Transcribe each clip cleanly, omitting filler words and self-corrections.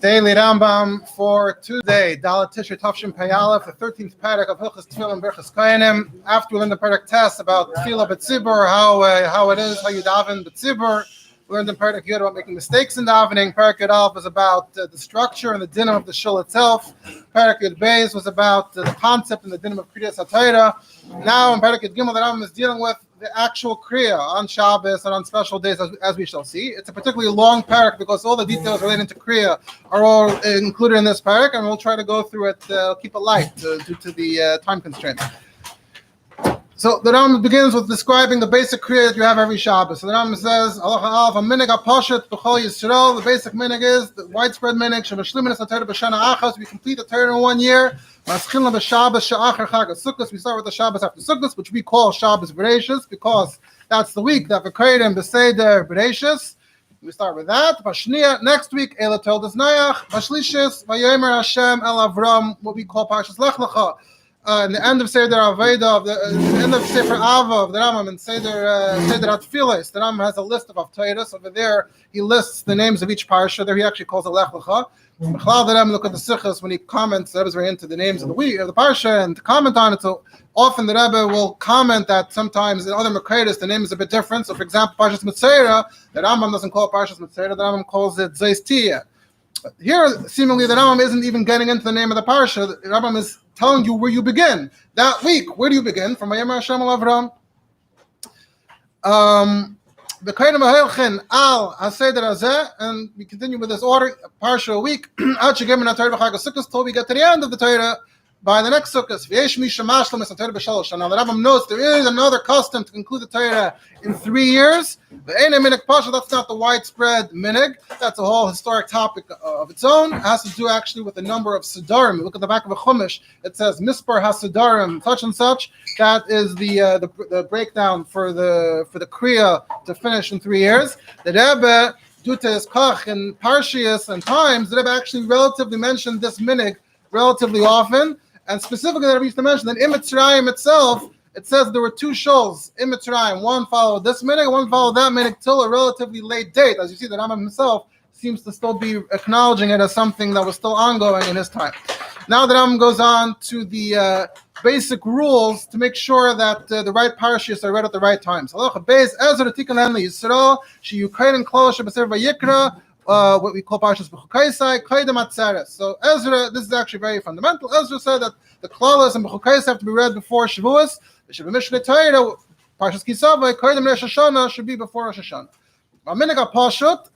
Daily Rambam for Tuesday, Dalet Tishrei Tavshin Pei Aleph, the 13th Perek of Hilchos Tefilah and Berachos Kohanim. After we learned the Perek test about Tefilah b'tzibur, how it is, how you daven b'tzibur. We learned in Perek Yud about making mistakes in davening. Perek Yud Aleph was about the structure and the dinner of the shul itself. Perek Yud Beis was about the concept and the dinner of Kriyas HaTorah. Now in Perek Yud Gimel, the Rambam is dealing with the actual Kriya on Shabbos and on special days, as we shall see. It's a particularly long Perek because all the details relating to Kriya are all included in this Perek, and we'll try to go through it, keep it light due to the time constraints. So the Rambam begins with describing the basic Kriya that you have every Shabbos. So the Rambam says, the basic minig is, the widespread minig, we complete the Torah in 1 year. We start with the Shabbos after Sukkot, which we call Shabbos Bereshis, because that's the week that V'kreidim B'Seder Bereshis. We start with that. Next week, Ela Toldos Noach. Bashlishis, Vayomer Hashem El Avram, what we call Parshas Lech Lecha. In the end of Seder Aveda, the end of Sefer Ava of the Rambam, and Seder Tefilah, the Rambam has a list of Avteiros. Over there, he lists the names of each parsha. There, he actually calls it Lech Lecha. The Rambam, look at the Sichos when he comments. The Rebbe is very into the names of the week of the parsha and to comment on it. So often the Rebbe will comment that sometimes in other Makredis the name is a bit different. So, for example, Parshas Mitzera, the Rambam doesn't call it Parshas Mitzera. The Rambam calls it Zeis Tiyah. Here, seemingly, the Rambam isn't even getting into the name of the parsha. The Rambam is telling you where you begin. That week, where do you begin? From Vayomer Hashem El Avram. And we continue with this order, parsha a week, till we get to the end of the Torah by the next Sukkot. Now the Rambam notes there is another custom to conclude the Torah in 3 years. That's not the widespread minig. That's a whole historic topic of its own. It has to do actually with the number of Sidarim. Look at the back of a Chumash. It says Mispar HaSidarim, such and such. That is the breakdown for the Kriya to finish in 3 years. The Rebbe, due to his Kach and Parshias and times, the Rebbe actually relatively mentioned this minig relatively often. And specifically, that we used to mention that in Mitzrayim itself, it says there were 2 shuls in Mitzrayim. One followed this minig, one followed that minig till a relatively late date. As you see, the Rambam himself seems to still be acknowledging it as something that was still ongoing in his time. Now the Rambam goes on to the basic rules to make sure that the right parashas are read at the right times. What we call Parshas B'chukaisai, Kaidem Atzeres. So Ezra, this is actually very fundamental. Ezra said that the Klalas and B'chukaisai have to be read before Shavuos. The Shabbat Mishneh Torah, Parshas Kisavai, Kaidem Rosh Hashanah should be before Rosh Hashanah. Minig Pashut.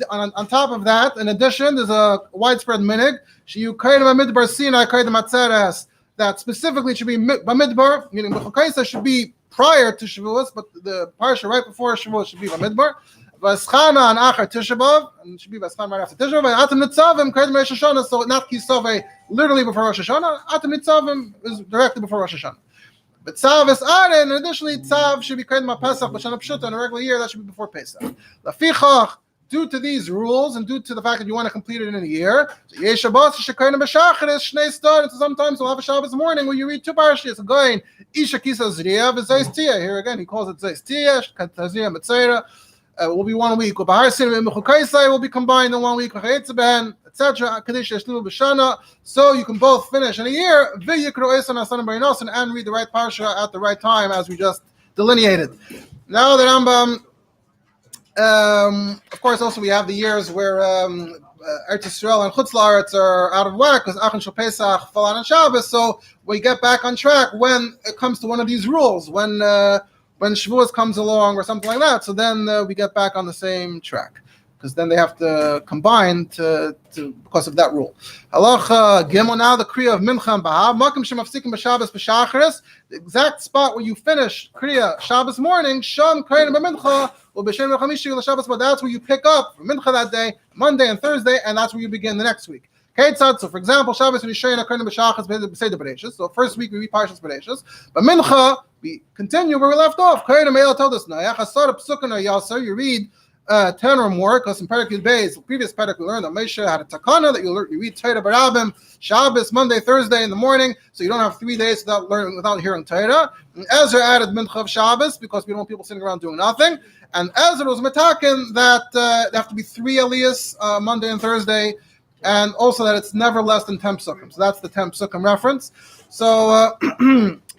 On top of that, in addition, there's a widespread minig. Shiyu Kaidem Midbar Sinai, Kaidem Atzeres. That specifically should be Bamidbar, meaning B'chukaisai should be prior to Shavuos, but the Parsha right before Shavuos should be Bamidbar. Vaschana and Achar Tisha B'Av, and it should be Vaschana right after Tisha B'Av. Atam Nitzavim, Kaidem Rosh Hashanah, so not Kisaveh literally before Rosh Hashanah. Atam Nitzavim is directly before Rosh Hashanah. But Tzav is Aren, and additionally Tzav should be Kaidem HaPesach, B'Shana Pshuta, in a regular year, that should be before Pesach. Lafichach, due to these rules, and due to the fact that you want to complete it in a year, so sometimes we'll have a Shabbos morning where you read 2 parashas, going, Isha Kisa Zriya, V'Zeis Tiyah. Here again, he calls it Zeis Tiyah, Kataziyah Mitzera. Will be 1 week. Will be combined in 1 week, etc. So you can both finish in a year and read the right parsha at the right time, as we just delineated. Now the Rambam, of course, also we have the years where Eretz Yisrael and Chutz La'aretz are out of whack because Achan Shel Pesach fall on Shabbos. So we get back on track when it comes to one of these rules. When Shavuos comes along or something like that, so then we get back on the same track, because then they have to combine to because of that rule. Halacha Gimel, now the Kriya of Mincha and Bahav, Makim Shemafsikim B'Shabbos B'Shacharis, the exact spot where you finish Kriya Shabbos morning, Sham Kriya B'Mincha, or B'Shem L'Chamishi L'Shabbos, but that's where you pick up for Mincha that day, Monday and Thursday, and that's where you begin the next week. So, for example, Shabbos Rishayna Kriya B'Shachas B'Seder Bereshis. So first week we read Parshas Bereshis, but Mincha we continue where we left off. Kriya Me'el Toldos Noach, Asar Psukim or Yasser. You read 10 or more, because in Perek Yud Beis, the previous Perek we learned that Moshe had a takana that you read Torah Barabim, Shabbos, Monday, Thursday in the morning, so you don't have 3 days without hearing Torah. And Ezra added Mincha of Shabbos because we don't want people sitting around doing nothing. And Ezra was metaken that there have to be 3 aliyahs Monday and Thursday. and also that it's never less than 10 psukim. So that's the 10 psukim reference. So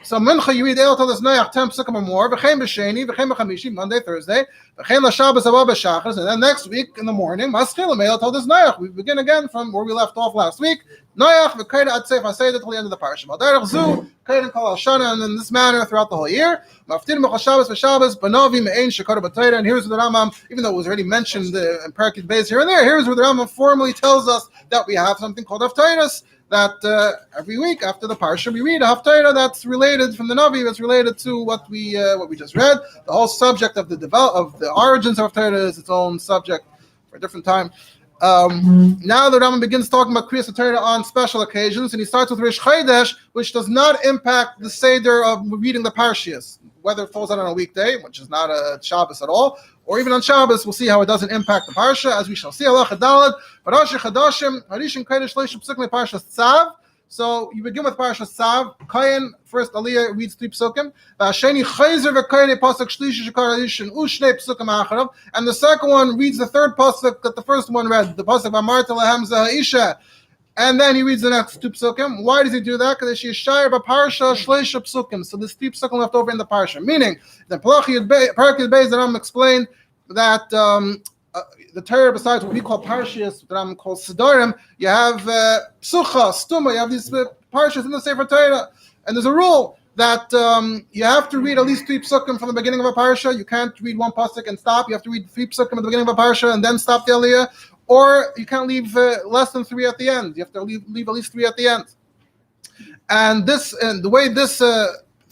so mincha you read el todas noach 10 psukim or more. V'chein b'sheni, v'chein b'chamishi, Monday, Thursday. V'chein l'Shabbos abba b'shachas, and then next week in the morning, maschil el todas noach. We begin again from where we left off last week. Noach v'kaida atzef asayda till the end of the parsha. Malderech zu kaida kol shana, and in this manner throughout the whole year. Maftir mechal Shabbos v'Shabbos b'novi me'ein shekara b'Torah. And here's where the Rambam, even though it was already mentioned in Perek base here and there, here's where the Rambam formally tells us that we have something called haftarahs, that every week after the parsha we read a haftarah that's related from the Navi, that's related to what we just read. The whole subject of the origins of haftarah is its own subject for a different time. Now the Rambam begins talking about Kriyas HaTorah on special occasions, and he starts with Rish Chodesh, which does not impact the Seder of reading the Parshias, whether it falls out on a weekday, which is not a Shabbos at all, or even on Shabbos. We'll see how it doesn't impact the Parsha, as we shall see. Allah Chadalad, Parasha Chadashim, Harishim Kodesh Leishim Psukim Parshas Tzav. So you begin with Parshas Tzav. Kayin, first Aliyah reads 3 psukim. V'asheni Chayzer v'Kayin pasuk shlishi shekar Harishim Ushnei psukim acharav. And the second one reads the third pasuk that the first one read, the pasuk V'amarta lahem zaha'isha. And then he reads the next 2 psukim. Why does he do that? Because she is shire b'parsha shleisha psukim. So there's 3 psukim left over in the parsha. Meaning, the Perek Beis that I'm explained that the Torah, besides what we call parshias, that I'm called Sidorim, you have Psucha, Stuma, you have these parshias in the Sefer Torah. And there's a rule that you have to read at least 3 psukim from the beginning of a parsha. You can't read 1 pasuk and stop. You have to read 3 psukim at the beginning of a parsha and then stop the aliyah. Or you can't leave less than 3 at the end. You have to leave at least 3 at the end. And the way this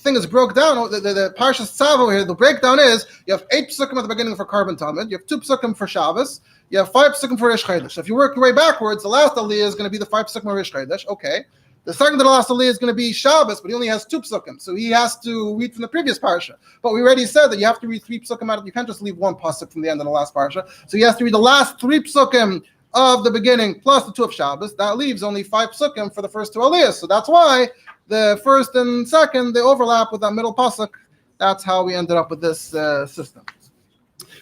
thing is broke down, the Parshas Tzav over here, the breakdown is you have 8 psukim at the beginning for Karban Talmud, you have 2 psukim for Shabbos, you have 5 psukim for Rish Chodesh. So if you work your way backwards, the last aliyah is going to be the 5 psukim for Rish Chodesh. Okay. The second to the last aliyah is going to be Shabbos, but he only has 2 psukim, so he has to read from the previous parsha. But we already said that you have to read 3 psukim out of, you can't just leave 1 pasuk from the end of the last parsha. So he has to read the last 3 psukim of the beginning plus the 2 of Shabbos. That leaves only 5 psukim for the first 2 aliyahs. So that's why the first and second, they overlap with that middle pasuk. That's how we ended up with this system.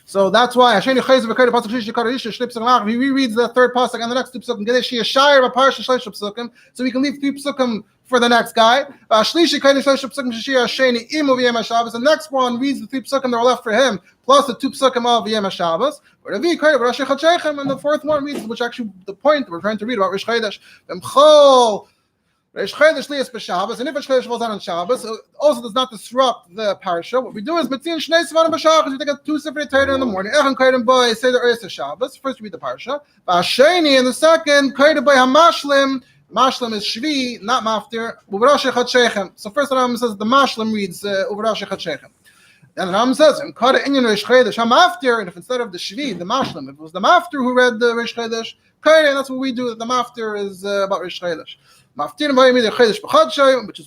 So that's why he rereads the third pasuk and the next 2 psukim. So we can leave 3 psukim for the next guy. The next one reads the 3 psukim that are left for him, plus the 2 psukim of Yom HaShabbos. And the fourth one reads, which actually the point we're trying to read about Rish Chodesh. Rish Chodesh Lias b'Shabbos, and if Rish Chodesh falls out on Shabbos, it also does not disrupt the parsha. What we do is Betzin Shnei Sivanim b'Shachas. We take out 2 separate Torah in the morning. Echan Kodim Boy Seder Eres Shabbos. First read the parsha. V'Asheni, and the second Kodim Boy Hamashlim. Mashlim is Shvi, not Maftir. Uvrash Echad Shechem. So first the Rambam says the Mashlim reads Uvrash Echad Shechem. Then the Rambam says Kada Inyan Rish Chodesh Hamaftir, and if instead of the Shvi, the Mashlim, if it was the Maftir who read the Rish Chodesh, Kada, and that's what we do. The Maftir is about Rish Chodesh. Which is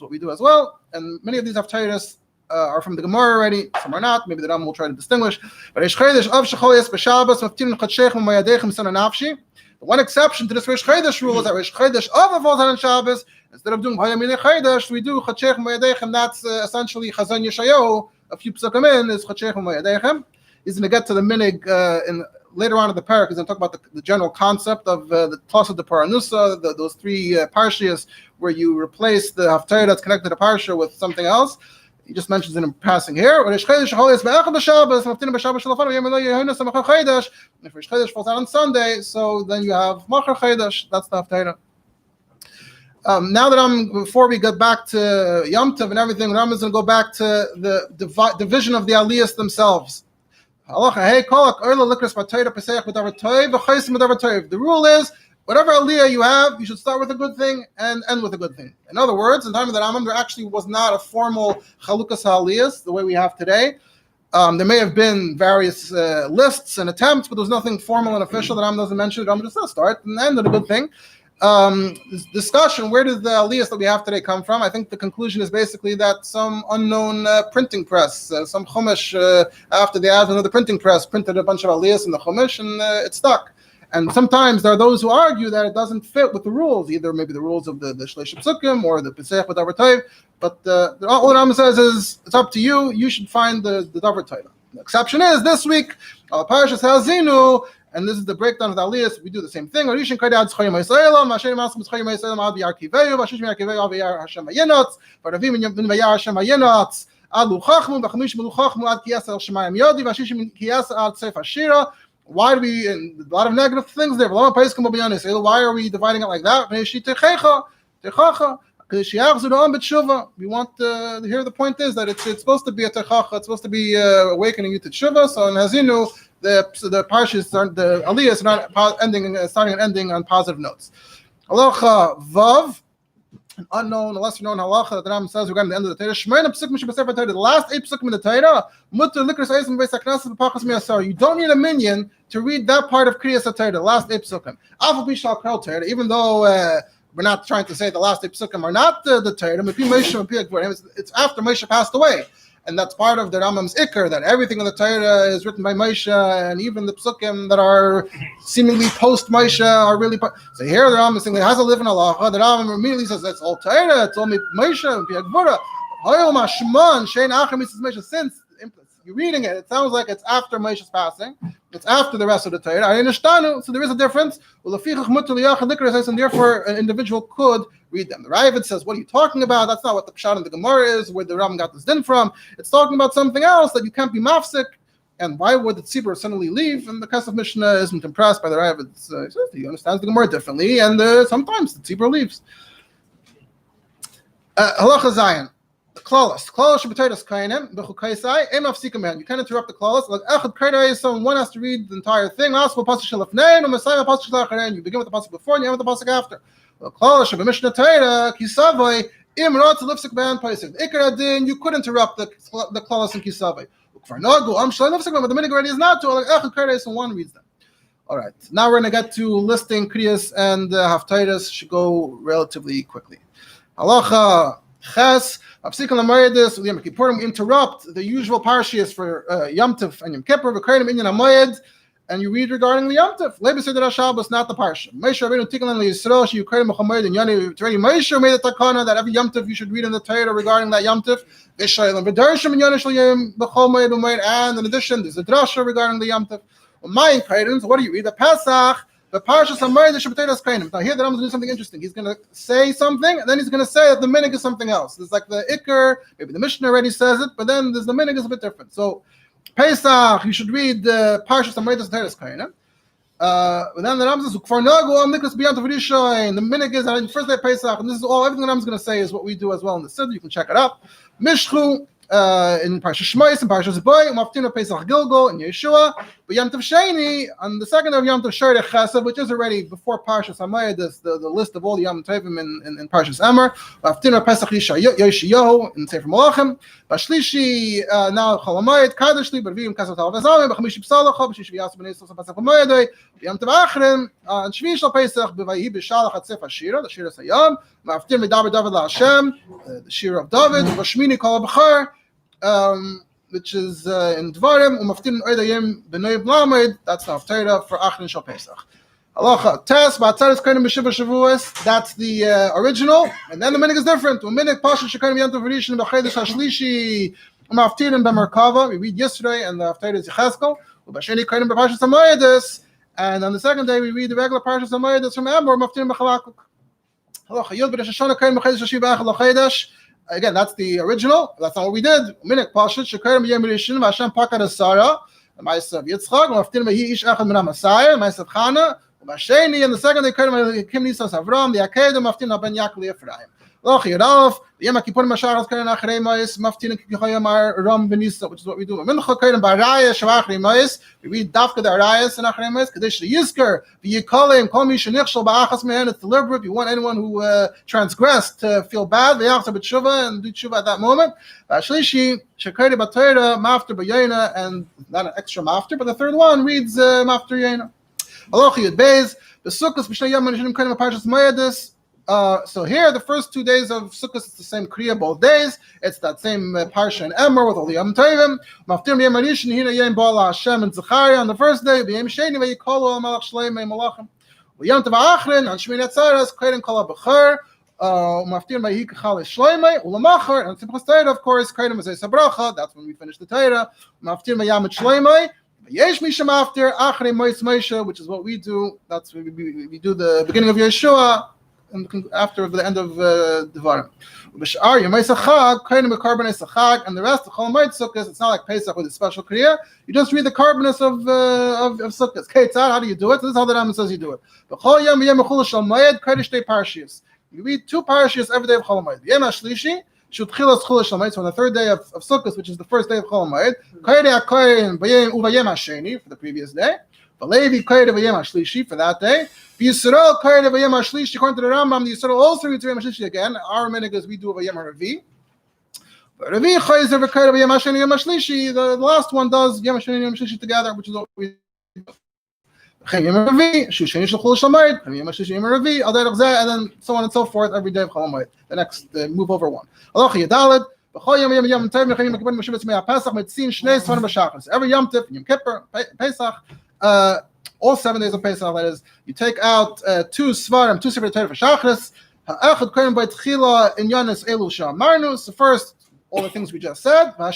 what we do as well, and many of these haftarahs are from the Gemara already. Some are not. Maybe the Rambam will try to distinguish. But the one exception to this Rish Chodesh rule is that Rish Chodesh of falls on Shabbos. Instead of doing Hayamine Chodesh, we do Chachechem Vayadechem. That's essentially Chazon Yeshayahu. A few psukim in is Chachechem Vayadechem. He's going to get to the minig in later on in the Perek. He's going to talk about the general concept of the Toss of the Paranusa, those 3 parshias where you replace the haftarah that's connected to the parsha with something else. He just mentions it in passing here. If Rish Chodesh falls out on Sunday, so then you have Machar Chodesh. That's the haftarah. Now that before we get back to Yom Tov and everything, Rambam is going to go back to the division of the aliyahs themselves. The rule is, whatever aliyah you have, you should start with a good thing and end with a good thing. In other words, in the time of the Rambam, there actually was not a formal chalukas aliyahs the way we have today. There may have been various lists and attempts, but there was nothing formal and official. The Rambam doesn't mention it. The Rambam just says start and end with a good thing. This discussion, where did the aliyahs that we have today come from? I think the conclusion is basically that some unknown printing press, some chumash after the advent of the printing press, printed a bunch of aliyahs in the chumash and it stuck. And sometimes there are those who argue that it doesn't fit with the rules, either maybe the rules of the Shleish Psukim or the Pesach with Davar Tov. But all Rambam says is it's up to you. You should find the Davar Tov. The exception is this week, Parashas Hazinu, and this is the breakdown of the aliyahs. We do the same thing. Why do we, and a lot of negative things there. Why are we dividing it like that? We want here the point is that it's supposed to be a techacha, it's supposed to be awakening you to tshuva. So in Hazinu, the parshas, the aliyahs are not ending, starting and ending on positive notes. Halacha vav, an unknown, a lesser known halacha that the Rambam says regarding the end of the Torah. Shmeina psukim shebesefer Torah, the last 8 psukim in the Torah. Mutter likras eisem beis hakneses b'pachas mi'asar. You don't need a minyan to read that part of Kriyas HaTorah, the last 8 psukim. Afal pi shal kol Torah, even though we're not trying to say the last 8 psukim are not the Torah. It's after Moshe passed away. And that's part of the Rambam's ikar, that everything in the Torah is written by Moshe, and even the psukim that are seemingly post-Moshe are really so here the Rambam is saying, it has a living halacha. The Rambam immediately says, that's all Torah, it's only Moshe, since you're reading it, it sounds like it's after Moshe's passing, it's after the rest of the Torah. I understand, so there is a difference. And therefore, an individual could read them. The Ravid says, what are you talking about? That's not what the Pshat in the Gemara is, where the Rambam got this din from. It's talking about something else that you can't be mafsik. And why would the tzibur suddenly leave? And the Kesef Mishnah isn't impressed by the Ravid. He says he understands the Gemara differently, and sometimes the tzibur leaves. Halacha Zayin. Klaus Shabbataydas Kainim, Bechukaisai, Aim of Sikaman. You can't interrupt the Klaus. Like Echad Kaidai, so one has to read the entire thing. Also, Pasuk Shalafnain, or Messiah Pasuk Shalachanain. You begin with the Pasuk before and you end with the Pasuk after. Klaus Shabbat Torah, Kisavai, Imrat Lipsik Ban Paisik. Ikaradin, you could interrupt the Klaus and Kisavai. Farnagu, Shalai Lipsik, but the minute already is not to, like Echad Kaidai, so one reads them. All right, now we're going to get to listing Kriyas and Haftarahs. Should go relatively quickly. Halacha Ches. We interrupt the usual parshas for Yom Tov and Yom Kippur, and you read regarding the Yom Tov. Shabbos, not the parsha. Moshe made the takana that every Yom Tov you should read in the Torah regarding that Yom Tov. And in addition, there's a drasha regarding the Yom Tov. What do you read? The Pesach. The Parshas Hamayid, the Shabbataydas Kainim. Now here the Rambam is doing something interesting. He's going to say something, and then he's going to say that the minig is something else. There's like the Iker, maybe the Mishnah already says it, but then there's the minig is a bit different. So Pesach, you should read the Parshas Hamayid, the Shabbataydas Kainim. And then the Rambam says, the minig is on the first day of Pesach, and this is all, everything the Rambam is going to say is what we do as well in the Siddur. You can check it up. Mishchu, in Parshas Shmos and Parshas Boy, Maftina Pesach Gilgal and Yeshua, but Yom Tov Sheni on the second of Yom Tov Sherdech Chesed, which is already before Parshas Hamayid, the list of all the Yom Tovim in Parshas Emor. Maftina Pesach Yeshayahu in Sefer Malachim. Bashlishi now Chalamayid Kadeshli, but Vim Kasat Al Vezamim, B'Chamishi B'Salacha, B'Shish V'Yas B'Nei Sos Pesach Hamayid, Yom Tov Achrim, and Shvi Shal Pesach B'Vayi B'Shalach At Sefer Shira, the Shira Sayam, Maftina David LaHashem, the Shira of David, B'Shmini Kol B'Char. Which is in Dvarim, Umaftin Oidayim B'Nei B'Lamed, that's the Haftarah for Achrin Shal Pesach. Halacha, Tes, Ba'atzaris Kainim B'Shiva Shavuos, that's the original, and then the minig is different. Minig Pasha Shekainim Yantav Rishon B'Chedesh HaShlishi, Umaftirim B'Merkava, we read yesterday, and the Haftarah is Yecheskel, U'Basheni Kainim B'Pashas HaMayadis, and on the second day we read the regular Pashas HaMayadis from Emor, Umaftirim B'Chalakuk. Halacha, Yod B'Rosh Hashanah Kainim B'Chedesh HaShiva Echad L'Chedesh. Again, that's the original. That's not what we did. Minik Pashat Shekarim Yom Rishon Vashem Pakad Asara. Ma'asav Yitzchak. Maftin Mehi Ish Echad Minam Asaya. Ma'asav Chana. Ma'asheni. And the second they Karim Kim Nisas Avram. The Akedah Maftin Ben Yaakov Ephraim. Loch Yiralf. Yom Kippur Masharas Karim Achrei Ma'is. Maftin Kichayam Ram Benisa, which is what we do. Mincha Karim Baraya Shavachrei Ma'is. We read Dafka the Arayas and Achrei Ma'is. Kadesh the Yizker. V'Yikalim Kol Mi Shenichshel Ba'achas Mehen. It's deliberate. You want anyone who transgressed to feel bad. V'Yachzor B'Tshuva and do Tshuva at that moment. V'Ashlishi Shekari B'Torah Mafter B'Yena, and not an extra Mafter, but the third one reads Mafter Yena. Aloch Yud Beis. The Sukkos B'Shnei Yom Nishanim Karim Parshas Mayadis. So here, the first 2 days of Sukkot, it's the same Kriya both days. It's that same Parsha and Emor with all the Yom Tovim. Maftir Yom Rishon Hina Yom Bala Hashem and Zechariah on the first day. B'Yom Sheni V'Yikolu Al Malach Shleimei Malachim. V'Yom Tov Achrin on Shmini Atzeres Kaidim Kol HaBechor. Maftir V'Yi Kachal Shleimei Ulamachar and Simchas Torah, of course, Kaidim V'Zei Sabracha. That's when we finish the Torah. Maftir V'Yam Shleimei. Yesh Misham after Achrei Mois Moshe, which is what we do. That's what we do the beginning of Yeshua and after the end of Devarim. B'shar Yemei Chag, Kainim B'Karbonis Chag, and the rest of Chol Moed Sukkos. It's not like Pesach with a special kriya. You just read the Karbonis of Sukkos. Keitzad, how do you do it? This is how the Rambam says you do it. B'Chol Yom Yom Chol Shal Moed Kodesh Tei Parshiyos. You read 2 parshiyos every day of Chol Moed. Yom HaShlishi. So on the third day of Sukkot, which is the first day of Chol Moed, for the previous day, Levi for that day, Yisrael according to the Rambam, the Yisrael also reads Yom HaShlishi again. Our minhag is we do Yom HaRavi. The last one does Yom HaSheni and Yom HaShlishi together, which is what we do. And then so on and so forth every day of Chol Moed. The next move over one. Every Yom Tif, Yom Kippur, Pesach, all 7 days of Pesach, that is, you take out 2 Svarim, 2 Sefer Torah for Shachris. So first, all the things we just said. And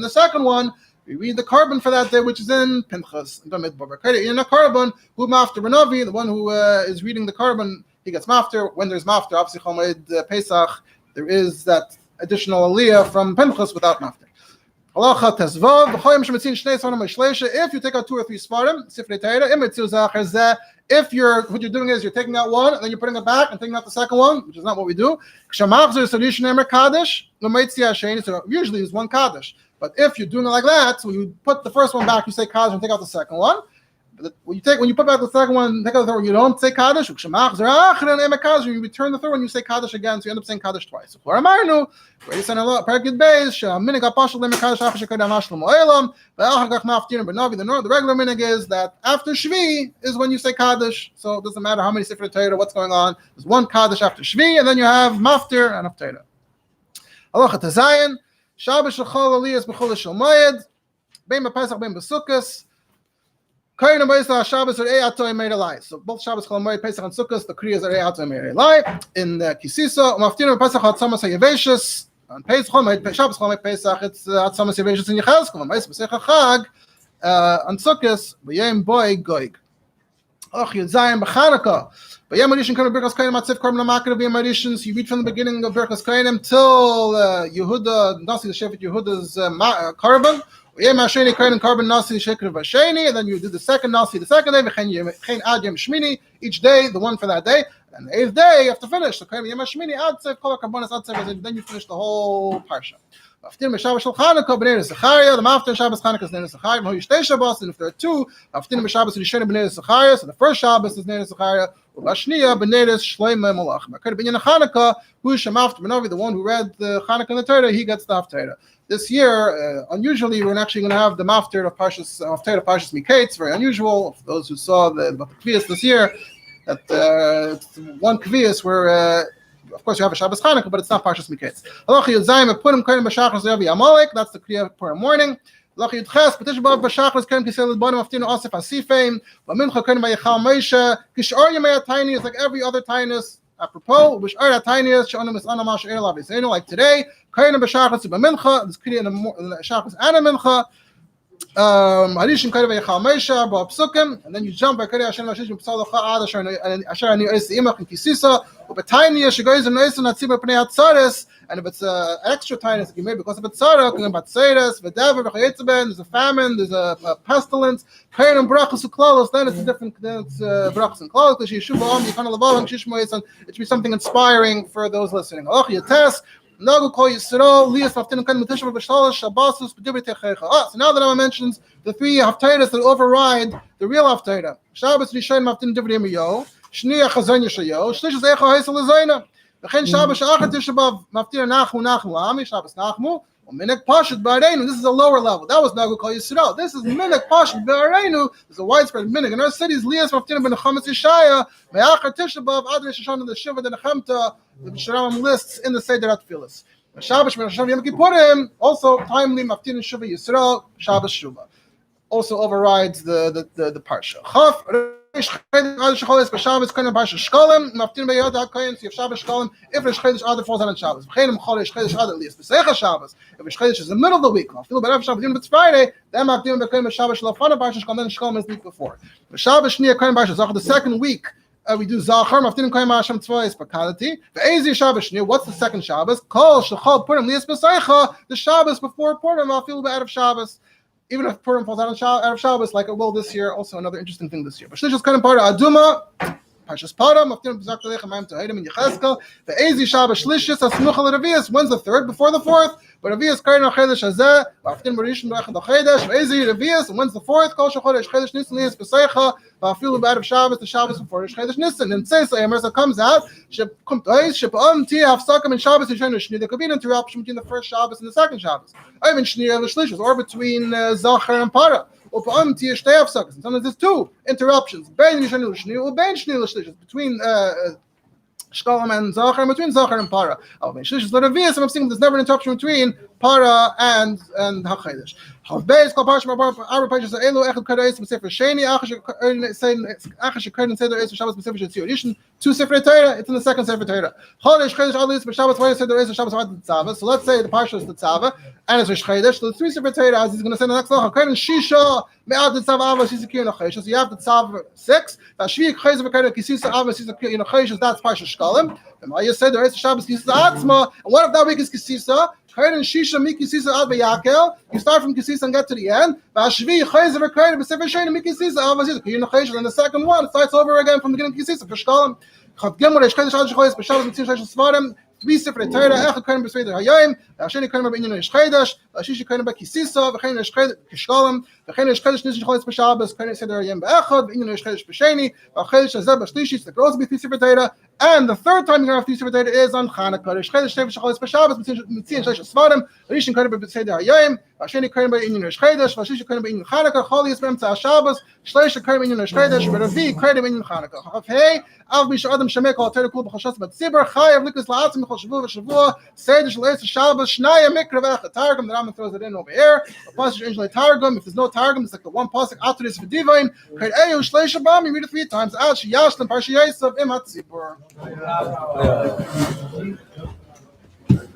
the second one, we read the carbon for that day, which is in Pinchas. In a carbon, who mafter Renavi, the one who is reading the carbon, he gets mafter. When there's mafter, obviously Chol Moed Pesach, there is that additional aliyah from Pinchas without mafter. Halacha Tezvav, if you take out 2 or 3 svarim, Sifrei Torah, if what you're doing is you're taking out one, and then you're putting it back and taking out the second one, which is not what we do. So usually it's 1 Kaddish. But if you're doing it like that, so you put the first one back, you say Kaddish and take out the second one. But when you put back the second one, take out the third one, you don't say Kaddish. You return the third one, you say Kaddish again, so you end up saying Kaddish twice. The regular minhag is that after Shvi is when you say Kaddish. So it doesn't matter how many Sefer Torah, what's going on. There's 1 Kaddish after Shvi, and then you have Maftir and Haftarah. Halacha Tezayin. Shabbos Shechol Aliyas B'Chol Shel Moed, Bein B'Pesach Bein B'Sukkos. Kayin B'Yisrael Shabbos are Atoy Meir Elai. So both Shabbos Chol Moed, Pesach and Sukkos, the kriyas are Atoy Meir Elai. In Kisisa, Maftirim B'Pesach Hatzamas HaYeveshus. On Pesach Chol Moed, Shabbos Chol Moed Pesach, it's Hatzamas HaYeveshus in Yechezkel. Ma'is B'Sech HaChag on Sukkos, B'Yem Boy Goig. Och Yedzayim B'Chanukah. But Yemadishim come to Birkas Kohanim Matziv Korban Lamakar of Yemadishim. So you read from the beginning of Birkas Kohanim till Yehuda Nasi the Shevet Yehuda's Korban. Yemasheni Kohanim Korban Nasi Sheker Vasheni, and then you do the second Nasi the second day. V'chein Ad Yem Shmini, each day the one for that day, and the 8th day you have to finish. So Kohanim Yemashmini Ad Sev Kol HaKarbonos Ad Sev, and then you finish the whole parsha. After Shabbos Shel Chanukah, B'nei Zechariah. The after Shabbos Chanukah is B'nei Zechariah. V'hoyu Shtei Shabbos, and if there are 2, after Shabbos Rishon B'nei Zechariah. So the first Shabbos is B'nei Zechariah. U'Bashniya B'nei Shloimeh Malach. Ma'akar B'nyan Chanukah, who is Shemafter B'novi, the one who read the Chanukah in the Torah, he gets the Haftarah. This year, unusually, we're actually going to have the Maftir of Parshas Parshas Miketz. Very unusual. For those who saw the Kviyas this year, that one Kviyas where. Of course, you have a Shabbos Chanukah, but it's not Parshas Miketz. Halacha Yudzayin Purim Kohen B'Shachris Yavi Amalek. That's the Kriya for morning. Halacha Yudches Petish Bav B'Shachris Kohen Kisel L'Bonim Aftinu Asif Asifeim V'Mincha Kohen B'Yichal Moshe Kishar Yemei Tiny is like every other tinus. Apropos, B'Shar Tinius She'onim Is Anam Asher Elav Yisrael. Like today, Kohen B'Shachris B'Mincha. This Kriya in the Shachris and a Mincha. Harishim Kohen B'Yichal Moshe B'Psukim, and then you jump by Kohen Hashem Lashishim P'Salocha Ad Asher Ani Ois Imach and Kisisa. And if it's extra tinus that you made because of Tzara, there's a famine, there's a pestilence, then it's a different brachas and klalos. It should be something inspiring for those listening. So now that I mentions the 3 haftarahs that override the real haftarah. Shabbos Rishon Maftin Divrei Yirmiyahu. Shniya Chazon Yeshayo, Shlish is Echo Haisel Lezayna. V'chein Shabbos Sha'achat Tishabav Maftir Nachmu La'ami Shabbos Nachmu U'Minek Pashut B'Areinu. This is a lower level. That was Nagu Kol Yisrael. This is Minek Pashut B'Areinu. There's a widespread Minek in our cities. Lias Maftir Ben Nechametz Yeshaya Me'achat Tishabav Ad Rishon the Shiva the Nechemta. The Sharabim lists in the Seder Atfilas. Shabbos Ben Hashem Yom Kippurim also timely Maftir Shiva Yisrael Shabbos Shuva also overrides the parsha. Chaf Shabbos kind of Parsha Shkolim. Maftin beyod HaKoyin. So you have Shabbos Shkolim. If it's Chodesh Adar falls out on Shabbos. V'chenim Chodesh Chodesh Adar Lias B'Seicha Shabbos. If it's Chodesh is the middle of the week. Maftin beyod Shabbos. Even if it's Friday, then Maftin beyod Shabbos Shalafana Parsha Shkolim. Then Shkolim is the week before. The Shabbos Shnia Koyin Parsha Zachar. The second week. We do Zachar. Maftin Koyin Hashem Tzvayis Bakalati. Ve'ezi Shabbos Shnia. What's the second Shabbos? Kol Shechol Purim Lias B'Seicha. The Shabbos before Purim. Maftin beyod Shabbos. Even if Purim falls out of Shabbos, like it will this year, also another interesting thing this year. But Shlish is kind of part of Aduma, Parshas Param, Maftim B'Zak Telechem Mayim Tohedim in Yecheskel, the Ezi Shabbos Shlishis, Asmucha L'Revius. When's the third? Before the fourth. But Revius Karin HaChedesh Hazeh, Maftim B'Rishon B'Echad HaChedesh, Ezi Revius. And when's the fourth? Kol Shechodesh Chedesh Nisan Lias B'Seicha, V'Afilu B'Adav Shabbos, the Shabbos before Chedesh Nisan. And Tzeis Emer, comes out, Shep'Ois, Shep'Om Ti Hafsakam and Shabbos and Shenu Shni. There could be an interruption between the first Shabbos and the second Shabbos. Even Shni L'Shlishis, or between Zachar and Para. Sometimes there's two interruptions. Between Shkolim and Zachar, and between Zachar and Para. I'm saying there's never an interruption between Para and HaChedesh. Havbeis kol parsha arba parshas elu echad kadois b'sefer sheni achas shekrein seder es b'Shabbos b'sefer shetziyodishin two sefer Torah. It's in the second sefer Torah. Chodesh chedesh adlis b'Shabbos v'yis seder es b'Shabbos v'ad tzava. So let's say the parsha is the tzava and it's Rosh Chodesh. So the three sefer Torah, as he's going to say in the next law, kadoin shisha me'ad tzava avos yizakir nochesh. So you have the tzava 6. V'ashvi chayz v'kadoin kisisa avos yizakir nochesh. That's parsha Shkolim. And v'yis seder es b'Shabbos kisisa atzma. And what if that week is kisisa? You start from Kisisa and get to the end. And the second one starts over again from the beginning of Kisisa. Three separate Torah. Echad kohen b'sveder hayom, v'asheni kohen b'inyan Rosh Chodesh, v'ashishi kohen b'kisisa, v'chein Rosh Chodesh kishkolim, v'chein Rosh Chodesh nisan chodesh b'Shabbos, kohen seder hayom b'echad, v'inyan Rosh Chodesh b'sheni, v'chodesh hazeh b'shlishis. There could also be three separate Torah. And the third time you're going to have three separate Torah is on Chanukah. Rosh Chodesh shev chodesh b'Shabbos, mitzion shlosh svarim, v'rishin kohen b'sveder hayom, v'asheni kohen b'inyan Rosh Chodesh, v'ashishi kohen b'inyan Chanukah, chol yis b'emtza Shabbos, shlosh kohen b'inyan Rosh Chodesh, v'ravi kohen b'inyan Chanukah. Chav hey, av misha adam shemek al Torah kul b'chashas b'tzibur, chayav likus la'atzim Shavua v'Shavua, Seder Shleis Shabbos, Shnaya Mikra v'Echad Targum. The Rambam throws it in over here. A pasuk in Targum. If there's no Targum, it's like the one pasuk after this v'divayin. K'ed Eyu Shleis Shabam. You read it 3 times. Ad Sheyashlim Parsha Yosef Im HaTzibur.